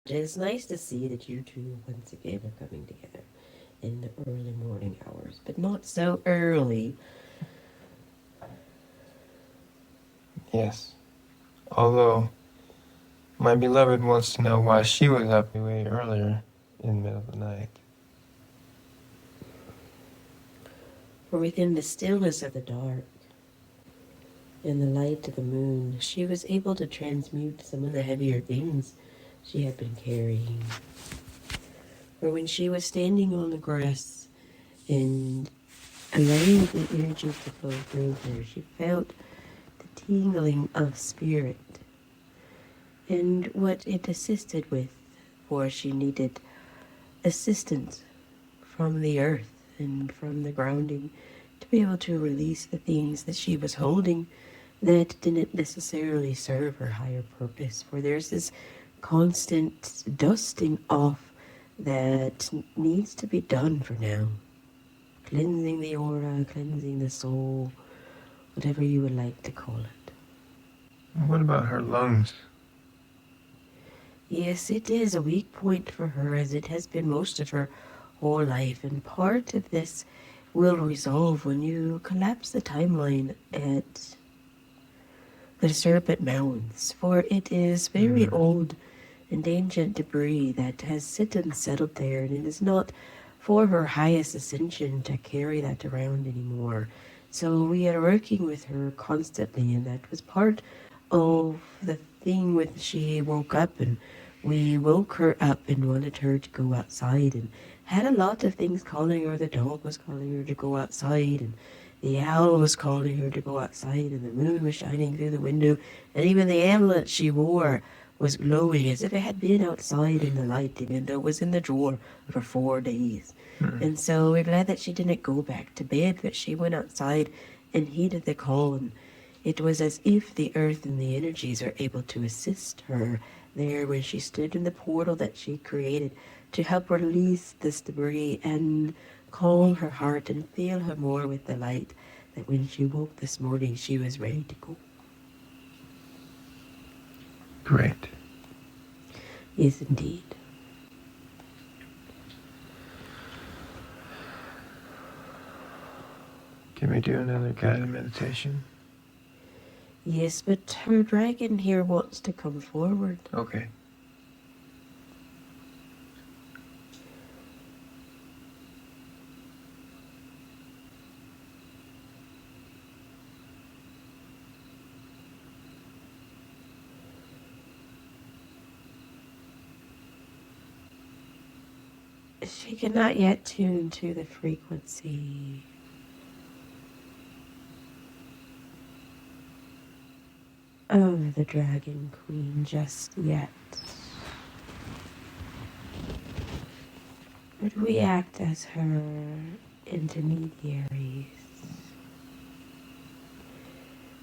It's nice to see that you two once again are coming together in the early morning hours, but not so early. Yes. Although, my beloved wants to know why she was up way earlier in the middle of the night. For within the stillness of the dark and the light of the moon, she was able to transmute some of the heavier things she had been carrying. For when she was standing on the grass and allowing the energies to flow through her, she felt the tingling of spirit and what it assisted with, for she needed assistance from the earth and from the grounding to be able to release the things that she was holding that didn't necessarily serve her higher purpose. For there's this constant dusting off that needs to be done for now. Cleansing the aura, cleansing the soul, whatever you would like to call it. What about her lungs? Yes, it is a weak point for her, as it has been most of her whole life, and part of this will resolve when you collapse the timeline at the Serpent Mounds, for it is very old and ancient debris that has sit and settled there, and it is not for her highest ascension to carry that around anymore. So we are working with her constantly, and that was part of the thing when she woke up, and we woke her up and wanted her to go outside, and had a lot of things calling her. The dog was calling her to go outside, and the owl was calling her to go outside, and the moon was shining through the window, and even the amulet she wore was glowing as if it had been outside in the light, even though it was in the drawer for 4 days. And so we're glad that she didn't go back to bed, but she went outside and heeded the call, and it was as if the earth and the energies are able to assist her there when she stood in the portal that she created to help release this debris and calm her heart and fill her more with the light, that when she woke this morning she was ready to go. Great. Yes, indeed. Can we do another guided meditation? Yes, but her dragon here wants to come forward. Okay. She cannot yet tune to the frequency of the Dragon Queen just yet. But we act as her intermediaries.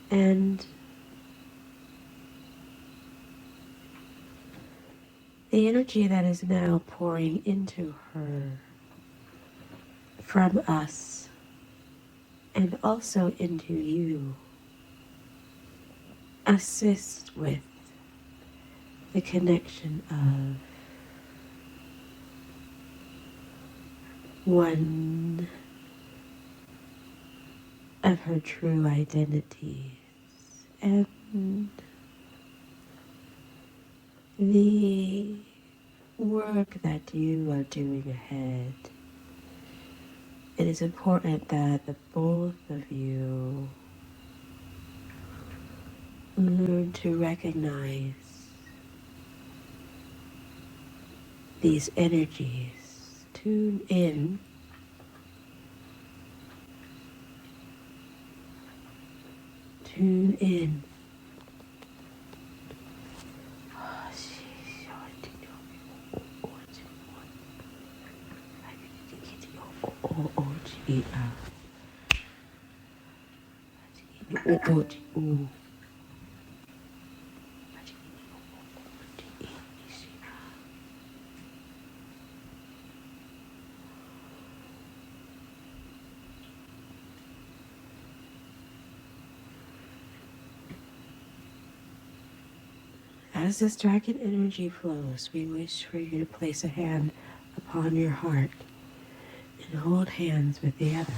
And the energy that is now pouring into her from us and also into you assist with the connection of one of her true identities and the work that you are doing ahead. It is important that the both of you learn to recognize these energies. Tune in. Tune in. As this dragon energy flows, we wish for you to place a hand upon your heart and hold hands with the other.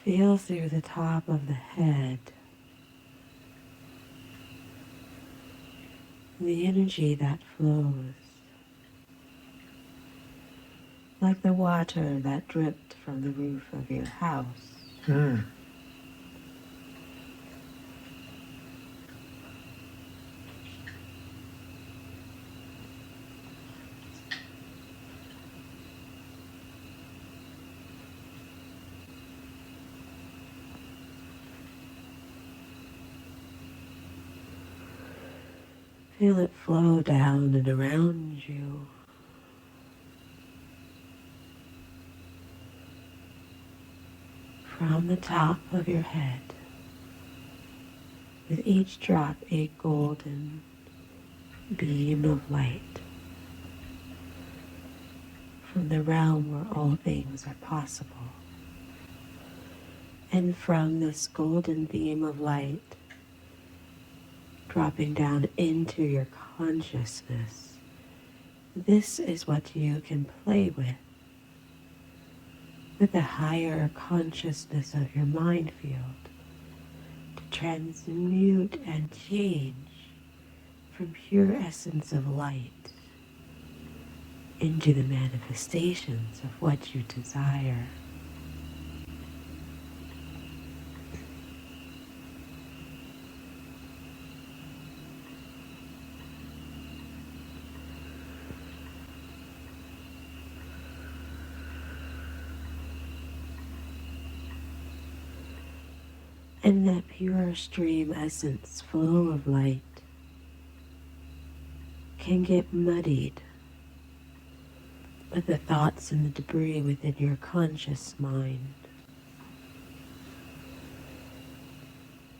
Feel through the top of the head the energy that flows, like the water that dripped from the roof of your house. Feel it flow down and around you. From the top of your head, with each drop a golden beam of light from the realm where all things are possible. And from this golden beam of light, dropping down into your consciousness, this is what you can play with the higher consciousness of your mind field, to transmute and change from pure essence of light into the manifestations of what you desire. And that pure stream essence flow of light can get muddied with the thoughts and the debris within your conscious mind.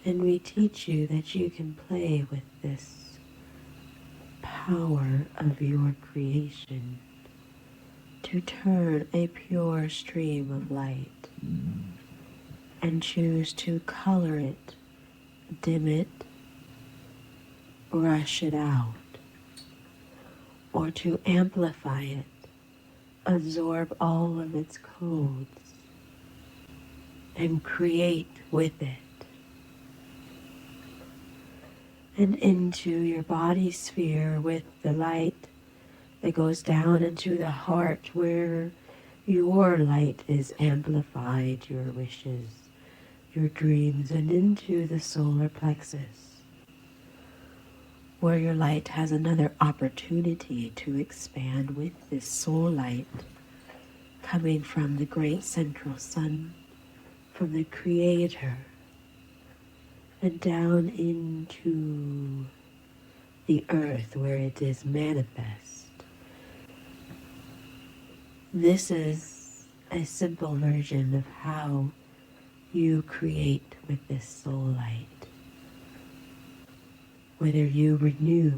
And we teach you that you can play with this power of your creation to turn a pure stream of light and choose to color it, dim it, brush it out, or to amplify it, absorb all of its codes, and create with it. And into your body sphere with the light that goes down into the heart where your light is amplified, your wishes, your dreams, and into the solar plexus, where your light has another opportunity to expand with this soul light coming from the great central sun, from the Creator, and down into the earth where it is manifest. This is a simple version of how you create with this soul light. Whether you renew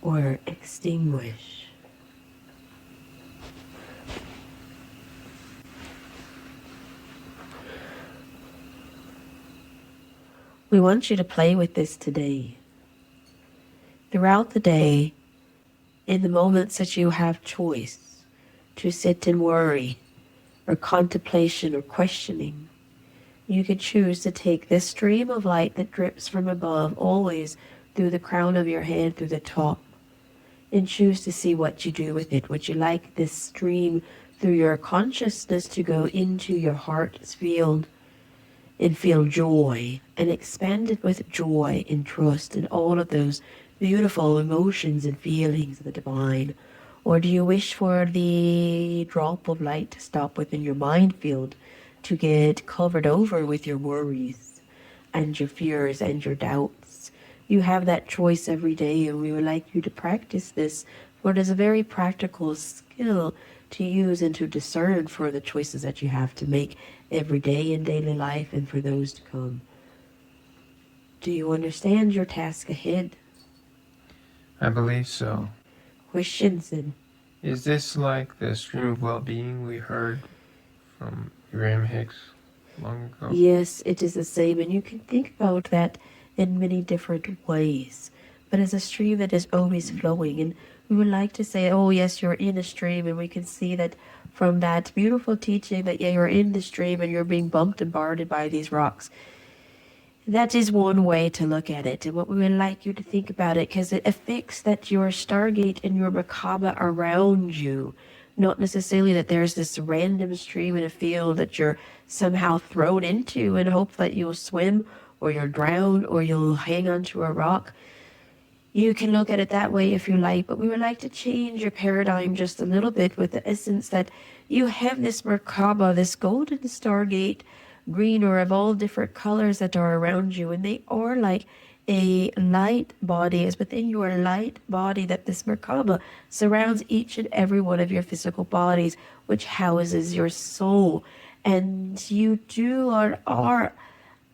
or extinguish. We want you to play with this today. Throughout the day, in the moments that you have choice to sit and worry, or contemplation or questioning, you could choose to take this stream of light that drips from above, always through the crown of your head, through the top, and choose to see what you do with it. Would you like this stream through your consciousness to go into your heart's field and feel joy and expand it with joy and trust and all of those beautiful emotions and feelings of the divine? Or do you wish for the drop of light to stop within your mind field, to get covered over with your worries and your fears and your doubts? You have that choice every day, and we would like you to practice this, for it is a very practical skill to use and to discern for the choices that you have to make every day in daily life and for those to come. Do you understand your task ahead? I believe so. Questions and Is this like the stream of well-being we heard from Graham Hicks long ago. Yes, it is the same, and you can think about that in many different ways. But as a stream that is always flowing, and we would like to say, oh yes, you're in a stream, and we can see that from that beautiful teaching that yeah, you're in the stream and you're being bumped and bombarded by these rocks. That is one way to look at it, and what we would like you to think about it, because it affects that your Stargate and your Merkaba around you. Not necessarily that there's this random stream in a field that you're somehow thrown into and hope that you'll swim or you'll drown or you'll hang onto a rock. You can look at it that way if you like, but we would like to change your paradigm just a little bit with the essence that you have this Merkaba, this golden Stargate, green or of all different colors that are around you, and they are like a light body is within your light body that this Merkaba surrounds each and every one of your physical bodies, which houses your soul. And you do are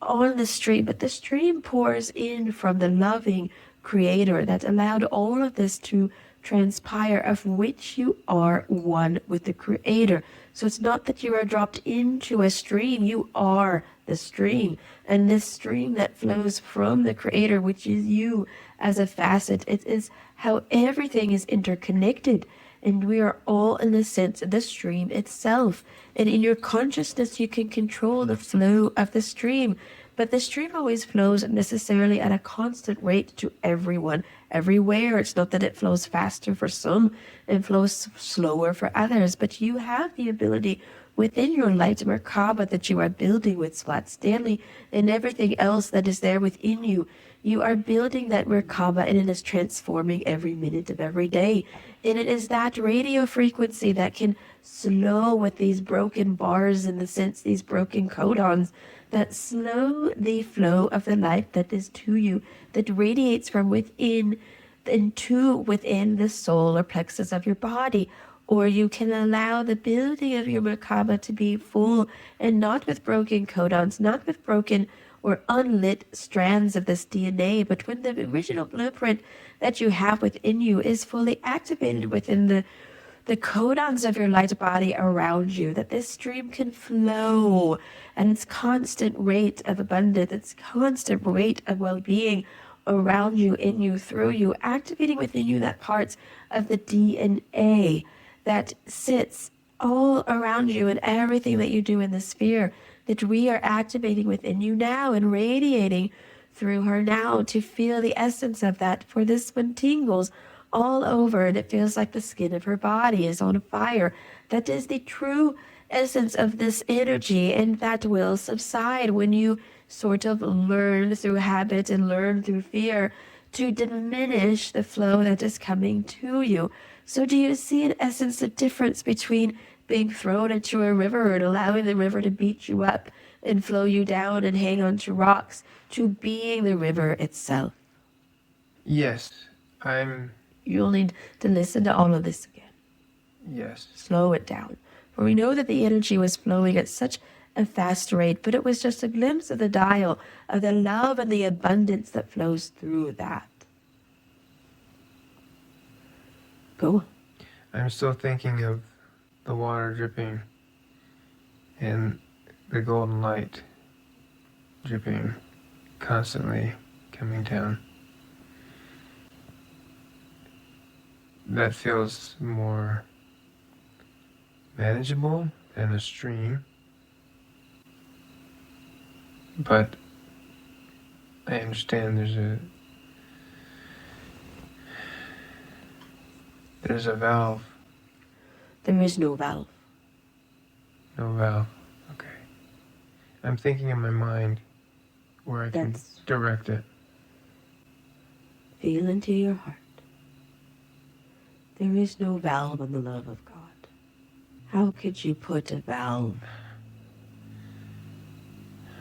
on the stream, but the stream pours in from the loving creator that allowed all of this to transpire, of which you are one with the creator. So it's not that you are dropped into a stream, you are the stream. And this stream that flows from the creator, which is you as a facet, it is how everything is interconnected. And we are all, in the sense of the stream itself. And in your consciousness, you can control the flow of the stream. But the stream always flows necessarily at a constant rate to everyone, everywhere. It's not that it flows faster for some and flows slower for others, but you have the ability within your light Merkaba that you are building with Swat Stanley and everything else that is there within you. You are building that Merkaba and it is transforming every minute of every day. And it is that radio frequency that can slow with these broken bars, in the sense, these broken codons, that slow the flow of the light that is to you, that radiates from within into within the solar plexus of your body. Or you can allow the building of your Merkaba to be full and not with broken codons, not with broken or unlit strands of this DNA, but when the original blueprint that you have within you is fully activated within the codons of your light body around you, that this stream can flow and its constant rate of abundance, its constant rate of well-being around you, in you, through you, activating within you that parts of the DNA that sits all around you and everything that you do in the sphere, that we are activating within you now and radiating through her now to feel the essence of that. For this one tingles all over and it feels like the skin of her body is on fire. That is the true essence of this energy, and that will subside when you sort of learn through habit and learn through fear to diminish the flow that is coming to you. So do you see, in essence, the difference between being thrown into a river and allowing the river to beat you up and flow you down and hang onto rocks, to being the river itself? Yes, I'm. You'll need to listen to all of this again. Yes. Slow it down. For we know that the energy was flowing at such a fast rate, but it was just a glimpse of the dial of the love and the abundance that flows through that. Go on. I'm still thinking of the water dripping and the golden light dripping, constantly coming down. That feels more manageable than a stream, but I understand there's a valve. There is no valve. No valve. Okay. I'm thinking in my mind where I can direct it. Feel into your heart. There is no valve on the love of God. How could you put a valve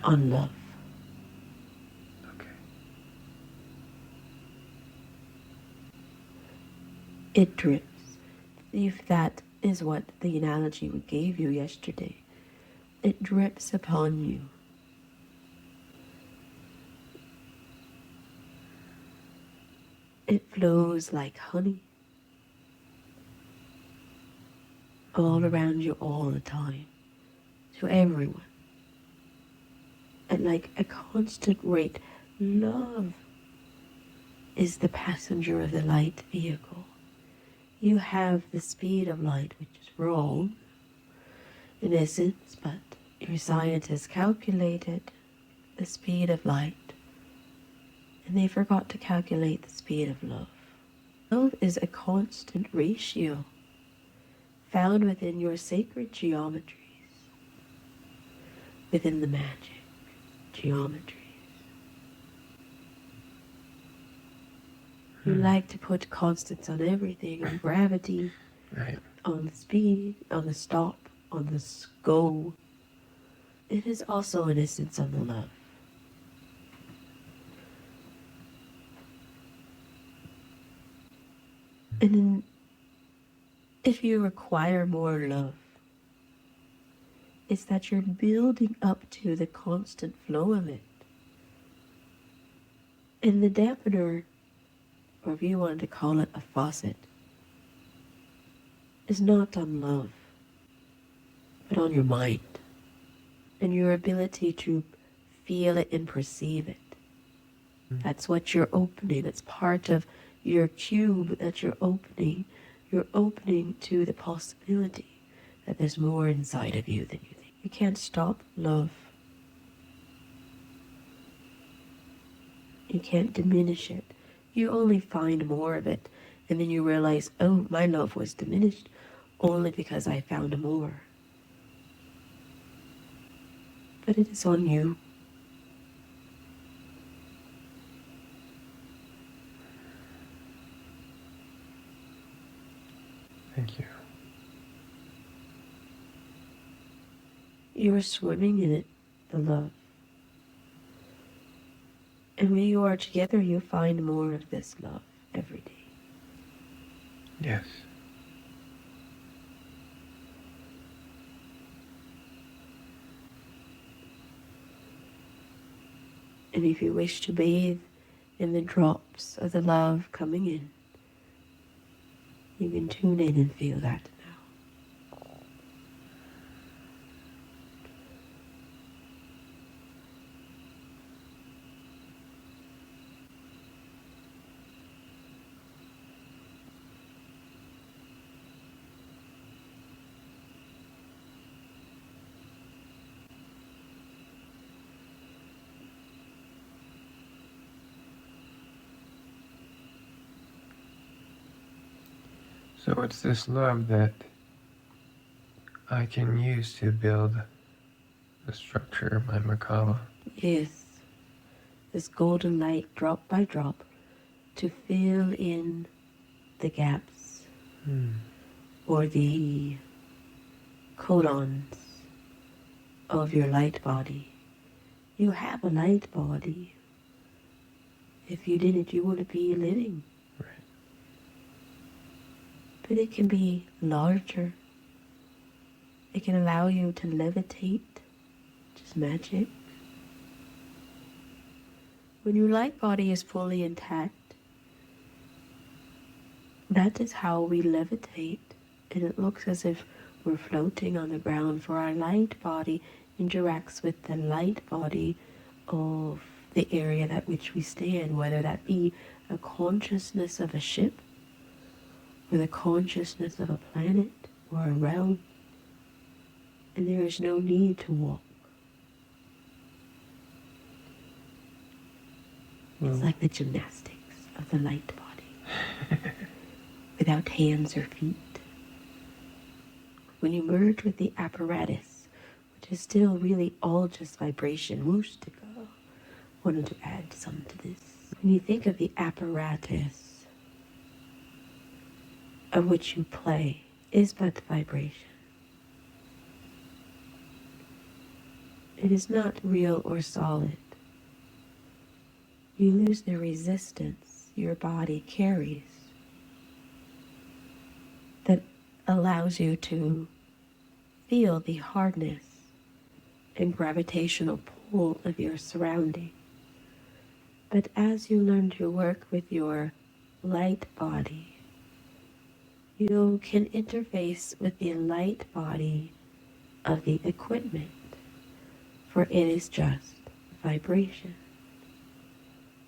on love? Okay. It drips. If that is what the analogy we gave you yesterday, it drips upon you. It flows like honey all around you all the time. to everyone at like a constant rate. Love is the passenger of the light vehicle. You have the speed of light, which is wrong in essence, but your scientists calculated the speed of light, and they forgot to calculate the speed of love. Love is a constant ratio found within your sacred geometries, within the magic geometries. You like to put constants on everything, on gravity, Right. on the speed, on the stop, on the go. It is also an essence of the love. And if you require more love, it's that you're building up to the constant flow of it. And the dampener, or if you wanted to call it a faucet, is not on love, but on your mind and your ability to feel it and perceive it. That's what you're opening. It's part of your cube that you're opening. You're opening to the possibility that there's more inside of you than you think. You can't stop love. You can't diminish it. You only find more of it. And then you realize, oh, my love was diminished only because I found more. But it is on you. Thank you. You are swimming in it, the love. And when you are together, you find more of this love every day. Yes. And if you wish to bathe in the drops of the love coming in, you can tune in and feel that now. So it's this love that I can use to build the structure of my Merkaba. Yes, this golden light drop by drop to fill in the gaps or the codons of your light body. You have a light body. If you didn't, you wouldn't be living. Right. But it can be larger. It can allow you to levitate, which is magic. When your light body is fully intact, that is how we levitate. And it looks as if we're floating on the ground, for our light body interacts with the light body of the area that which we stand, whether that be a consciousness of a ship, or the consciousness of a planet, or a realm. And there is no need to walk. It's like the gymnastics of the light body, without hands or feet. When you merge with the apparatus, which is still really all just vibration, Wustika wanted to add some to this. When you think of the apparatus of which you play, is but vibration. It is not real or solid. You lose the resistance your body carries that allows you to feel the hardness and gravitational pull of your surrounding. But as you learn to work with your light body, you can interface with the light body of the equipment, for it is just vibration.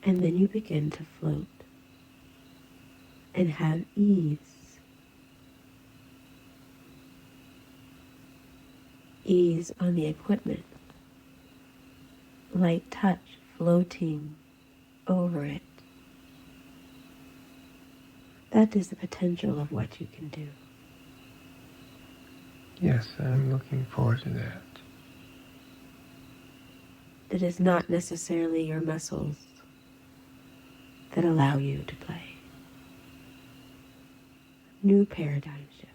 And then you begin to float and have ease. Ease on the equipment. Light touch floating over it. That is the potential of what you can do. Yes, I'm looking forward to that. It is not necessarily your muscles that allow you to play. New paradigm shift.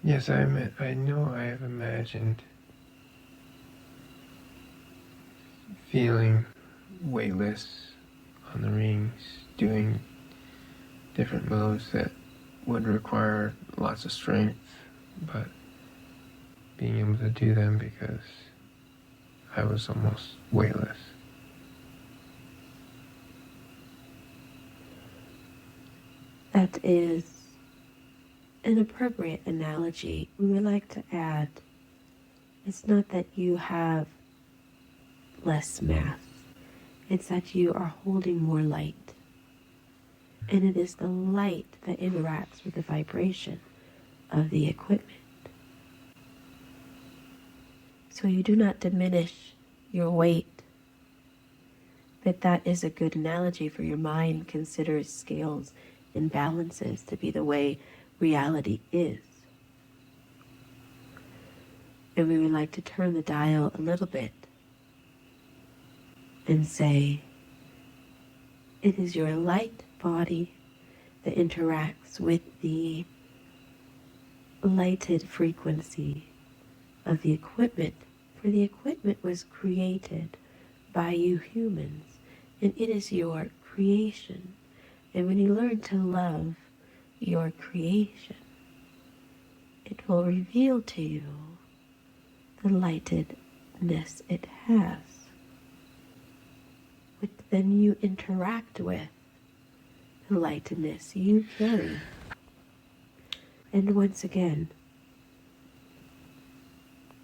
Yes, I know I have imagined feeling weightless on the rings, doing different moves that would require lots of strength, but being able to do them because I was almost weightless. That is an appropriate analogy. We would like to add, it's not that you have less mass, it's that you are holding more light. And it is the light that interacts with the vibration of the equipment. So you do not diminish your weight, but that is a good analogy for your mind considers scales and balances to be the way reality is. And we would like to turn the dial a little bit and say, it is your light body that interacts with the lighted frequency of the equipment, for the equipment was created by you humans, and it is your creation. And when you learn to love your creation, it will reveal to you the lightedness it has, which then you interact with the lightedness you carry. And once again,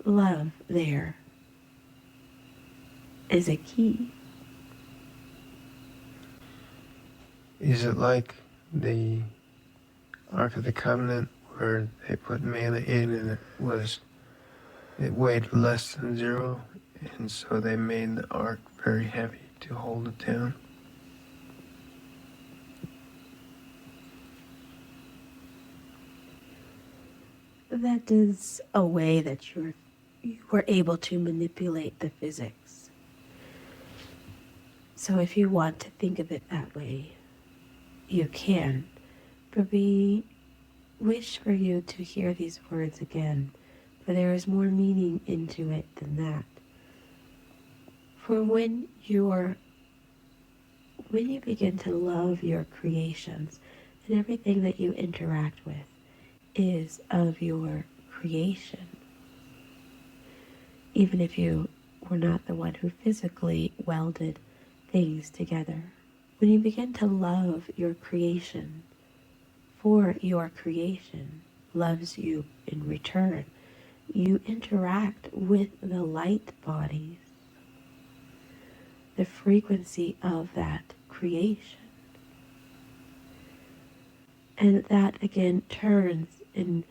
love there is a key. Is it like the Ark of the Covenant where they put manna in and it weighed less than zero, and so they made the ark very heavy to hold it down? That is a way that you were able to manipulate the physics. So if you want to think of it that way, you can. But we wish for you to hear these words again, for there is more meaning into it than that. For when you begin to love your creations, and everything that you interact with is of your creation, even if you were not the one who physically welded things together. When you begin to love your creation, for your creation loves you in return, you interact with the light bodies, the frequency of that creation. And that again turns and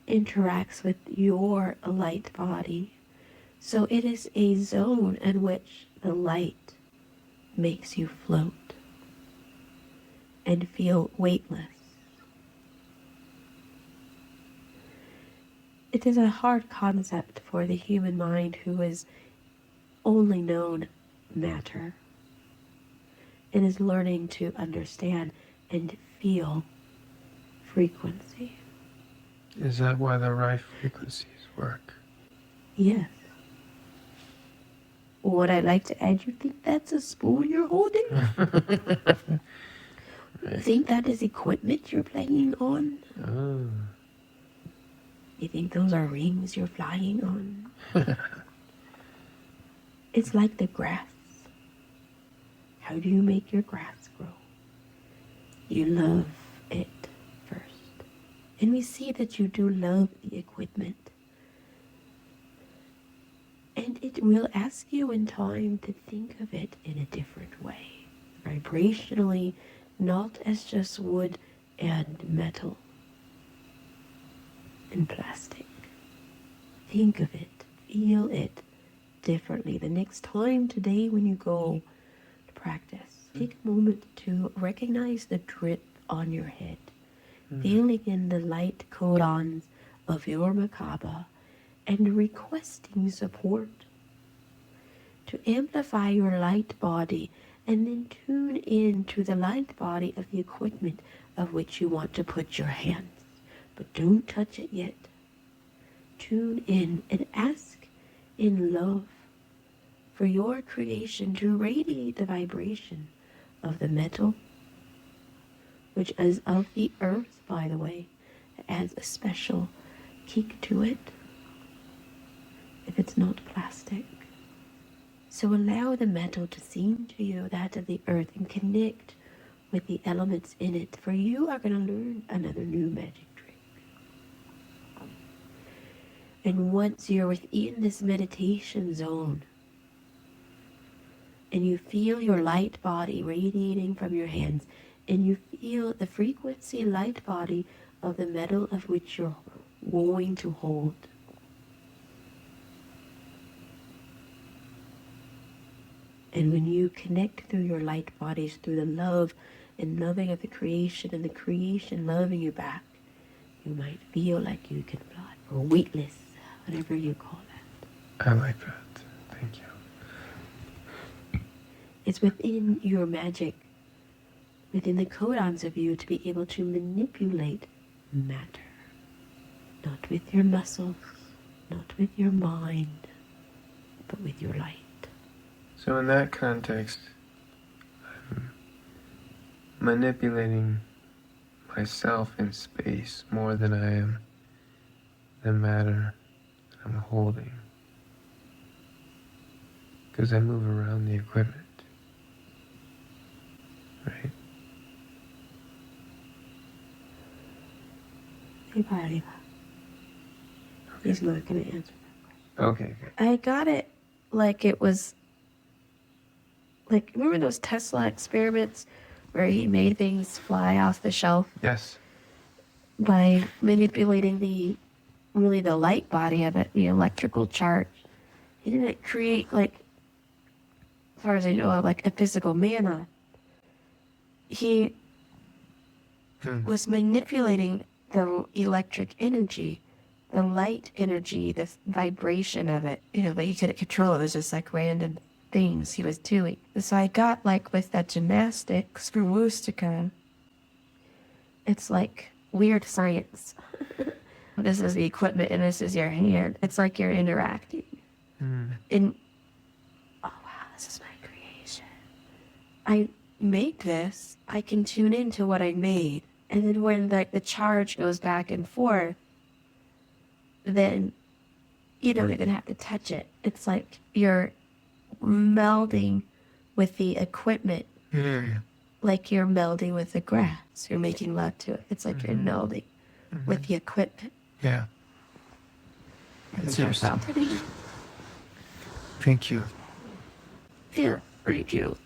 interacts with your light body. So it is a zone in which the light makes you float and feel weightless. It is a hard concept for the human mind who is only known matter and is learning to understand and feel frequency. Is that why the right frequencies work? Yes. Would I like to add, you think that's a spoon you're holding? You think that is equipment you're playing on? Oh. You think those are rings you're flying on? It's like the grass. How do you make your grass grow? You love it first. And we see that you do love the equipment. And it will ask you in time to think of it in a different way. Vibrationally, not as just wood and metal and plastic. Think of it, feel it differently. The next time today when you go to practice, take a moment to recognize the drip on your head. Feeling in the light codons of your Merkaba and requesting support to amplify your light body, and then tune in to the light body of the equipment of which you want to put your hands. But don't touch it yet. Tune in and ask in love for your creation to radiate the vibration of the metal, which is of the earth, by the way. It adds a special kick to it if it's not plastic. So allow the metal to seem to you that of the earth and connect with the elements in it, for you are going to learn another new magic trick. And once you're within this meditation zone and you feel your light body radiating from your hands, and you feel the frequency light body of the metal of which you're going to hold, and when you connect through your light bodies, through the love and loving of the creation and the creation loving you back, you might feel like you can fly, or weightless, whatever you call that. I like that. Thank you. It's within your magic, within the codons of you, to be able to manipulate matter. Not with your muscles, not with your mind, but with your light. So in that context, I'm manipulating myself in space more than I am the matter that I'm holding. Because I move around the equipment. Right? Okay. He's not going to answer that question. Okay. I got it like it was, like, remember those Tesla experiments where he made things fly off the shelf? Yes. By manipulating the light body of it, the electrical charge. He didn't create, like, as far as I know, like a physical mana. He was manipulating the electric energy, the light energy, the vibration of it. But he couldn't control it. It was just like random things he was doing. So I got, like, with that gymnastics for Wustica, it's like weird science. This is the equipment and this is your hand. It's like you're interacting. And, oh wow, this is my creation. I make this, I can tune into what I made. And then when the charge goes back and forth, then you don't even have to touch it. It's like you're melding with the equipment. Like you're melding with the grass. You're making love to it. It's like you're melding with the equipment. Yeah. That's interesting. Thank you. Yeah, thank you.